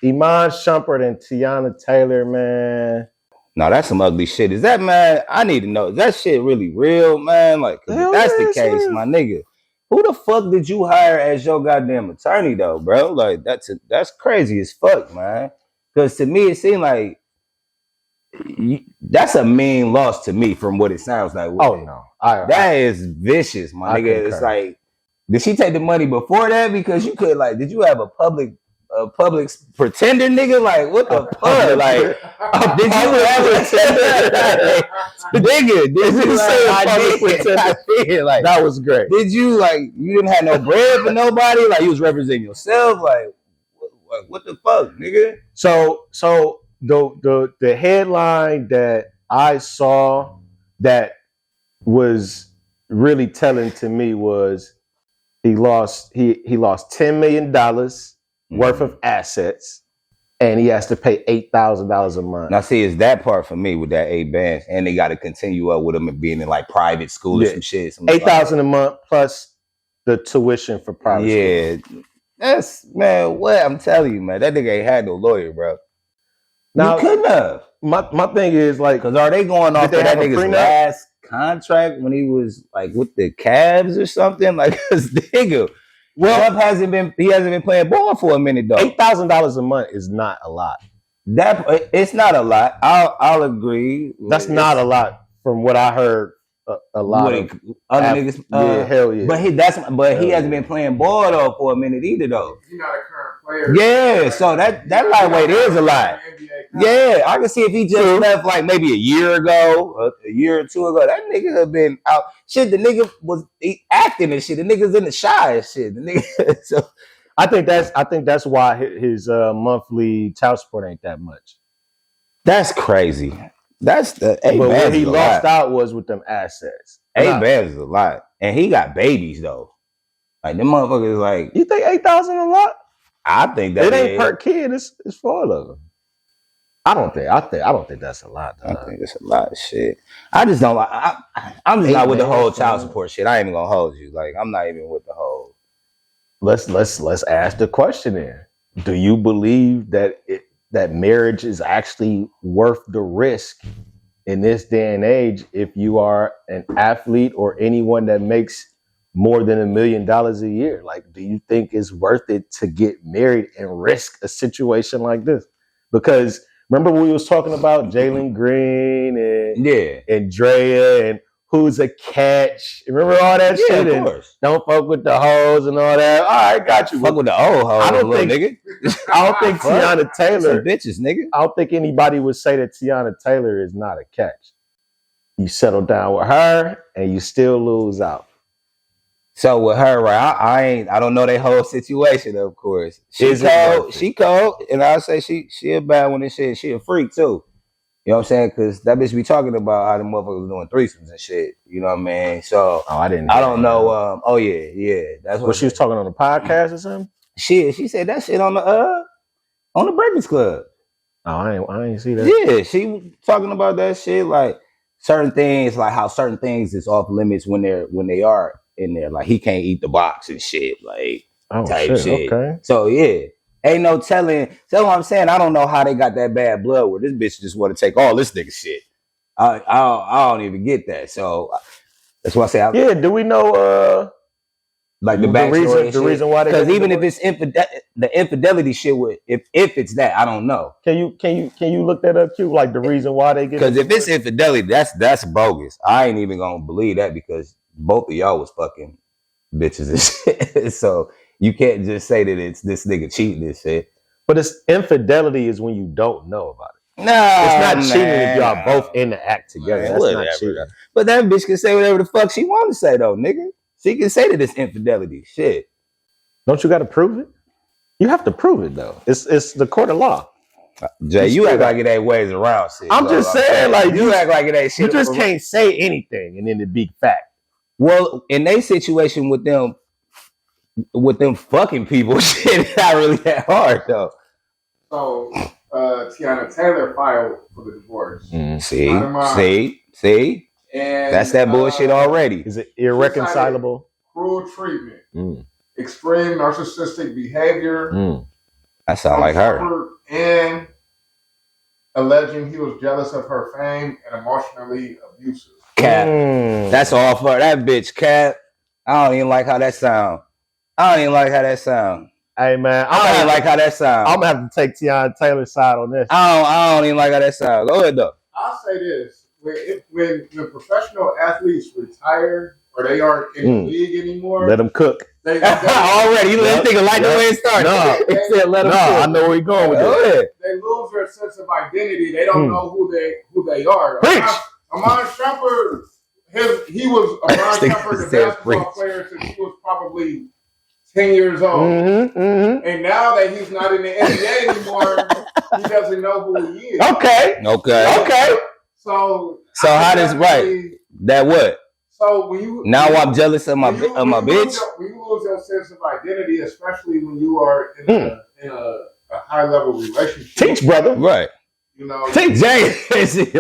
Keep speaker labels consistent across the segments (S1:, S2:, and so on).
S1: Iman Shumpert and Teyana Taylor, man.
S2: No, that's some ugly shit. Is that, man? I need to know. Is that shit really real, man? Like, if that's the case, my nigga, who the fuck did you hire as your goddamn attorney, though, bro? Like, that's crazy as fuck, man. Because to me, it seemed like that's a mean loss to me from what it sounds like.
S1: Oh no,
S2: that is vicious, my nigga. Concur. It's like, did she take the money before that? Because you could, like, did you have a public pretender, nigga? Like, what the fuck? Like, did you have a pretender? Nigga, did you say a public pretender? Like,
S1: that was great.
S2: Did you, like, you didn't have no bread for nobody? Like, you was representing yourself? Like, what the fuck, nigga?
S1: So the headline that I saw that was really telling to me was he lost $10 million worth of assets, and he has to pay $8,000 a month.
S2: Now, see, it's that part for me with that 8 bands, and they got to continue up with them and being in like private school or some shit.
S1: $8,000 a month plus the tuition for private school.
S2: That's, man, what I'm telling you, man, that nigga ain't had no lawyer, bro. Now, you couldn't have.
S1: My thing is, like,
S2: because are they going off of that nigga's last contract when he was like with the Cavs or something? Like, cause nigga, Trump hasn't been playing ball for a minute though.
S1: $8,000 a month is not a lot.
S2: It's not a lot. I'll agree.
S1: That's not a lot from what I heard. A lot of
S2: other niggas.
S1: Hell yeah.
S2: But he hasn't been playing ball though for a minute either though.
S3: He's not a current player.
S2: Yeah, so that lightweight is a lot. Yeah, I can see if he just left like maybe a year ago, a year or two ago, that nigga have been out. Shit, the nigga was acting and shit. The nigga's in the shy and shit. The nigga. So
S1: I think that's why his monthly child support ain't that much.
S2: That's crazy. That's the
S1: but where he lost out was with them assets.
S2: 8 bands is a lot, and he got babies though. Like them motherfuckers. Like,
S1: you think 8,000 a lot?
S2: I think that
S1: it ain't per kid. It's 4 of them. I don't think that's a lot.
S2: I think it's a lot of shit. I just don't. I'm just not with the whole child support shit. I ain't even gonna hold you. Like, I'm not even with the whole.
S1: Let's ask the question then. Do you believe that that marriage is actually worth the risk in this day and age if you are an athlete or anyone that makes more than $1 million a year? Like, do you think it's worth it to get married and risk a situation like this? Because remember we was talking about Jalen Green and Drea and who's a catch? Remember all that shit?
S2: Of course.
S1: Don't fuck with the hoes and all that. All right, got you.
S2: Fuck with the old hoes, nigga.
S1: I don't think Teyana Taylor,
S2: some bitches, nigga.
S1: I don't think anybody would say that Teyana Taylor is not a catch. You settle down with her and you still lose out.
S2: So with her, right? I don't know their whole situation, of course. She cold, and I'll say she a bad one and shit. She a freak too. You know what I'm saying? Because that bitch be talking about how the motherfuckers doing threesomes and shit. You know what I mean? So I don't know. Oh yeah. That's
S1: what she was talking on the podcast or something.
S2: She said that shit on the Breakfast Club.
S1: Oh, I ain't see that.
S2: Yeah, she was talking about that shit, like certain things, like how certain things is off limits when they are in there. Like he can't eat the box and shit, like type shit. Okay. So yeah. Ain't no telling. That's what I'm saying. I don't know how they got that bad blood where this bitch just want to take all this nigga shit. I don't even get that. So that's why I say.
S1: Yeah. Do we know
S2: like the reason why? Because even if it's the infidelity shit with if it's that, I don't know.
S1: Can you look that up, Q? Like the reason why they get?
S2: Because if it's infidelity, that's bogus. I ain't even gonna believe that because both of y'all was fucking bitches and shit. So. You can't just say that it's this nigga cheating this shit.
S1: But it's infidelity is when you don't know about it.
S2: No,
S1: it's not cheating if y'all both in the act together.
S2: Man,
S1: that's not cheating.
S2: But that bitch can say whatever the fuck she want to say though, nigga. She can say that it's infidelity. Shit.
S1: Don't you got to prove it? You have to prove it though. It's the court of law.
S2: Jay, you act like it ain't ways around shit.
S1: I'm just saying, like
S2: you act like it ain't shit.
S1: You just can't say anything and then it be fact.
S2: Well, in their situation with them fucking people, shit, not really that hard though.
S3: So Teyana Taylor filed for the divorce.
S2: See, and that's that bullshit already.
S1: Is it irreconcilable?
S3: Cruel treatment, extreme narcissistic behavior,
S2: That sound like her.
S3: And alleging he was jealous of her fame and emotionally abusive.
S2: Cap. That's all for that bitch, Cap. I don't even like how that sound.
S1: Hey man,
S2: I don't even like how that sound.
S1: I'm gonna have to take Teyana Taylor's side on this.
S2: I don't even like how that sound. Go ahead though.
S3: I'll say this: when professional athletes retire or they aren't in the league anymore,
S1: let them cook.
S3: They
S2: already, you let think like the way it started.
S1: I know where you're going with this.
S3: They lose their sense of identity. They don't know who they are. Iman Shumpert, he was Iman Shumpert, the basketball player since he was probably 10 years old. And now that he's not in the NBA anymore, he doesn't know who he is.
S1: Okay.
S3: So
S2: how does that what?
S3: So when you
S2: I'm jealous of my bitch.
S3: When you lose your sense of identity, especially when you are in a high level relationship.
S1: Teach, brother.
S2: Right.
S3: You know,
S2: teach Jay.
S3: You just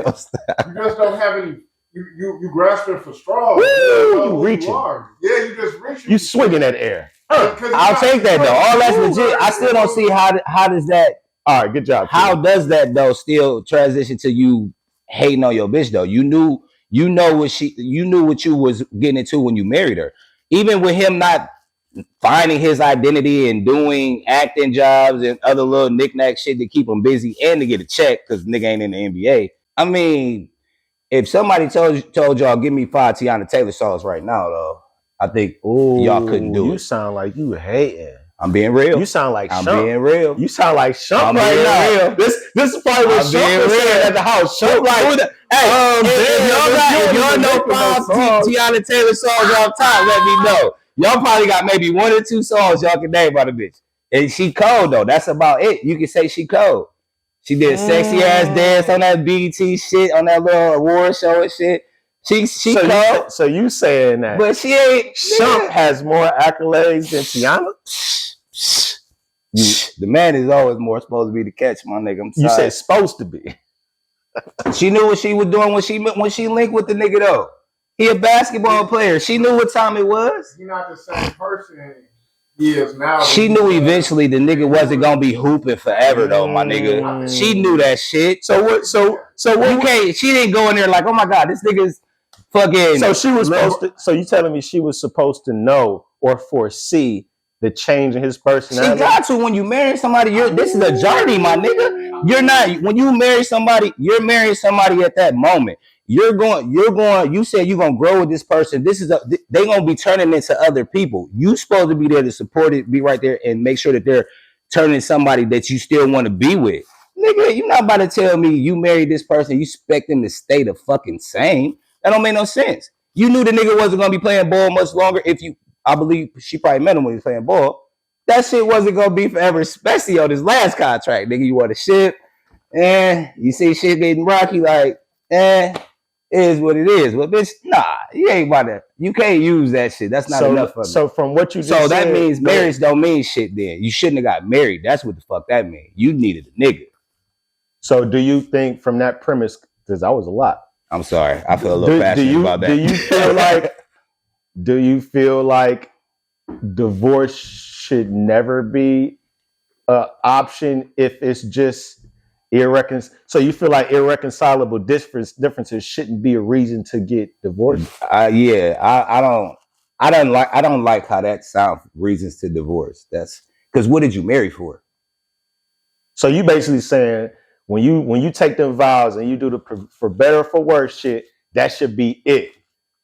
S3: don't have any. You grasping for straws.
S1: You reaching.
S3: You just reaching.
S1: You swinging that air.
S2: I'll take that though. All that's legit. I still don't see how does that.
S1: All right, good job.
S2: How does that though still transition to you hating on your bitch though? You knew what you was getting into when you married her. Even with him not finding his identity and doing acting jobs and other little knick-knack shit to keep him busy and to get a check because nigga ain't in the NBA. I mean, if somebody told y'all give me 5 Teyana Taylor songs right now though, I think y'all couldn't do it.
S1: You sound like you hating.
S2: I'm being real.
S1: You sound like
S2: I'm being real.
S1: You sound like Shump right now.
S2: Real.
S1: This is probably what Shump was saying at the house. Shump like,
S2: if y'all know 5 Teyana Taylor songs off top, let me know. Y'all probably got maybe 1 or 2 songs y'all can name about the bitch. And she cold though. That's about it. You can say she cold. She did a sexy ass dance on that BET shit, on that little award show and shit. She cold.
S1: So you saying that?
S2: But she ain't.
S1: Shump has more accolades than Teyana?
S2: The man is always more supposed to be the catch, my nigga. I'm sorry.
S1: You said supposed to be.
S2: She knew what she was doing when she linked with the nigga though. He a basketball player. She knew what time it was.
S3: He's not the same person he is now.
S2: She knew eventually the nigga wasn't gonna be hooping forever though, my nigga. She knew that shit.
S1: So what?
S2: She didn't go in there like, oh my god, this nigga's fucking.
S1: So she was supposed to. So you telling me she was supposed to know or foresee the change in his personality?
S2: She got to when you marry somebody. This is a journey, my nigga. You're not when you marry somebody. You're marrying somebody at that moment. You're going. You said you're gonna grow with this person. They gonna be turning into other people. You supposed to be there to support it, be right there, and make sure that they're turning somebody that you still want to be with. Nigga, you're not about to tell me you married this person. You expect them to stay the fucking same. That don't make no sense. You knew the nigga wasn't gonna be playing ball much longer. I believe she probably met him when he was playing ball. That shit wasn't gonna be forever, especially on this last contract, nigga. You want a ship, and you see shit getting rocky, like, it is what it is. But bitch, nah, you ain't about to. You can't use that shit. That's not enough for me.
S1: So from what you just said,
S2: that means marriage don't mean shit. Then you shouldn't have got married. That's what the fuck that means. You needed a nigga.
S1: So do you think from that premise? Because that was a lot.
S2: I'm sorry. I feel a little passionate about that.
S1: Do you feel like divorce should never be an option if it's just irreconcilable? So you feel like irreconcilable differences shouldn't be a reason to get divorced?
S2: Yeah, I don't like how that sounds. Reasons to divorce. That's because what did you marry for?
S1: So you basically saying when you take them vows and you do the for better or for worse shit, that should be it.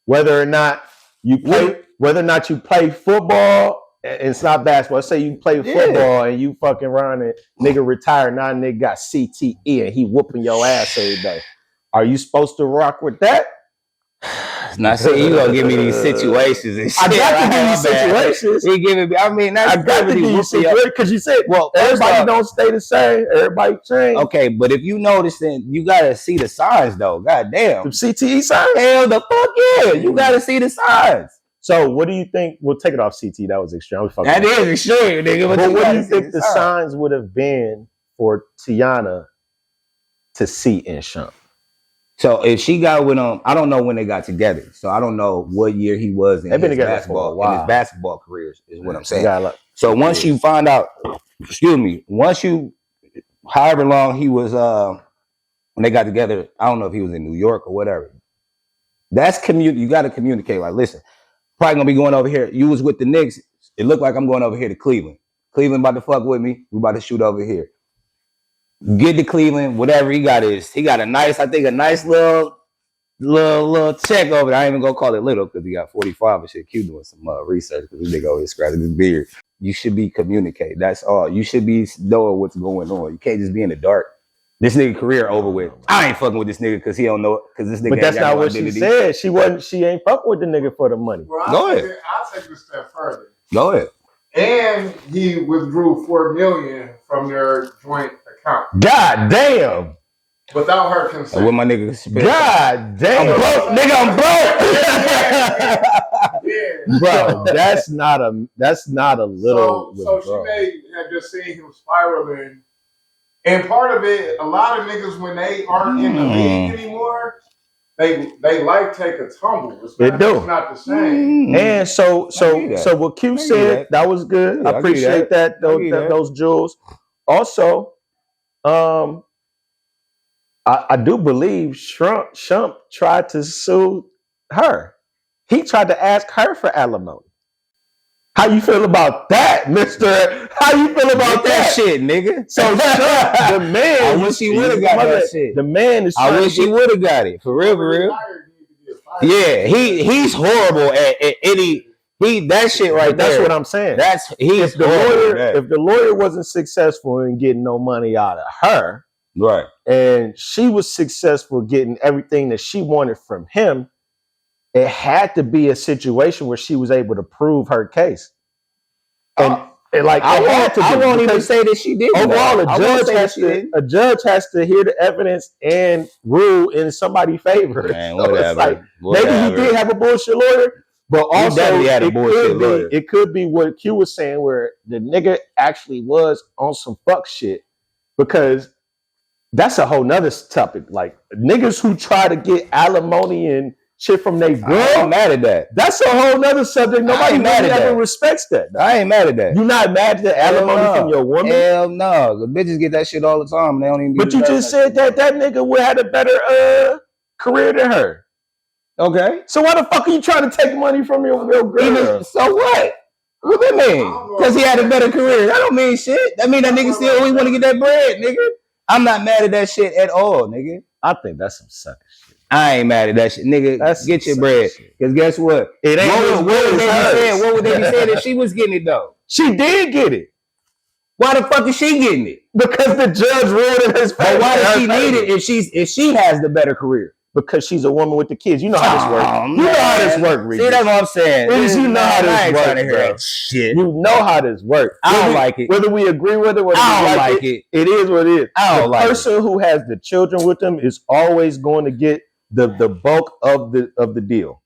S1: Whether or not you play football, and it's not basketball. Let's say you play football and you fucking run and nigga retired, now nigga got CTE and he whooping your ass every day. Are you supposed to rock with that?
S2: Not saying you gonna give me these situations and shit.
S1: I got to give you situations.
S2: He giving me. I mean, that's
S1: I got to give you situations because you said, well, everybody don't stay the same. Everybody change.
S2: Okay, but if you notice, then you gotta see the signs, though. God damn,
S1: the CTE signs.
S2: Hell, the fuck yeah, you gotta see the signs.
S1: So, what do you think? We'll take it off CT. That was extreme.
S2: That is extreme, nigga.
S1: But what do you think the signs would have been for Teyana to see in Shump?
S2: So if she got with him, I don't know when they got together. So I don't know what year he was in his basketball career. Is what I'm saying. So once you find out, once you, however long he was, when they got together, I don't know if he was in New York or whatever. That's you got to communicate. Like, listen, probably gonna be going over here. You was with the Knicks. It looked like I'm going over here to Cleveland. Cleveland about to fuck with me. We about to shoot over here. Get to Cleveland. Whatever he got a nice little check over there. I ain't even gonna call it little because he got 45 and shit. Q doing some research because this nigga over here scratching his beard. You should be communicating. That's all. You should be knowing what's going on. You can't just be in the dark. This nigga career over with. I ain't fucking with this nigga because he don't know it. Because this nigga.
S1: But that's not what she said. She ain't fucking with the nigga for the money.
S3: Well,
S2: Go ahead.
S3: I'll take it a step further.
S2: Go ahead.
S3: And he withdrew $4 million from their joint account.
S1: God damn.
S3: Without her consent.
S2: With my nigga.
S1: God damn.
S2: I'm broke. Nigga, I'm broke.
S3: Yeah.
S1: Bro, that's not a little.
S3: So she may have just seen him spiraling. And part of it, a lot of niggas, when they aren't in the league anymore, they like take a tumble. It's not the same.
S1: And so what Q said, that was good. I appreciate that. Those jewels. Also, I do believe Shump tried to sue her. He tried to ask her for alimony. How you feel about that, Mister? How you feel about that
S2: shit, nigga?
S1: So Shump, the man,
S2: I wish he would have got that shit.
S1: The man is.
S2: I wish he would have got it for real, for real. Yeah, he's horrible at any. That shit right there.
S1: That's what I'm saying. If the lawyer wasn't successful in getting no money out of her,
S2: right,
S1: and she was successful getting everything that she wanted from him, it had to be a situation where she was able to prove her case. And
S2: I won't even say that she did.
S1: Overall, a judge has to hear the evidence and rule in somebody's favor.
S2: Man,
S1: so
S2: whatever.
S1: Maybe he did have a bullshit lawyer, but also it could be what Q was saying, where the nigga actually was on some fuck shit, because that's a whole nother topic. Like niggas who try to get alimony and shit from their girl.
S2: I ain't mad at that.
S1: That's a whole nother subject. Nobody ever respects that.
S2: I ain't mad at that.
S1: You not mad at the alimony from your woman?
S2: Hell no. The bitches get that shit all the time. They don't even.
S1: But you just said that nigga would have a better career than her.
S2: Okay.
S1: So why the fuck are you trying to take money from your girl?
S2: So what? What that mean? Because he had a better career. That don't mean shit. That mean that nigga still always want to get that bread, nigga. I'm not mad at that shit at all, nigga.
S1: I think that's some sucker shit.
S2: I ain't mad at that shit, nigga. Get your bread. Because guess what?
S1: It ain't
S2: what would they be saying if she was getting it though?
S1: She did get it.
S2: Why the fuck is she getting it?
S1: Because the judge ruled in his favor.
S2: But why does she need it if she has the better career?
S1: Because she's a woman with the kids. You know how this works. You know how this works, Regis.
S2: See, that's what I'm saying.
S1: You know how this works,
S2: shit.
S1: You know how this works.
S2: I don't like it.
S1: Whether we agree with it,
S2: I don't like it.
S1: It is what it is.
S2: I don't like it.
S1: The person who has the children with them is always going to get the bulk of the deal.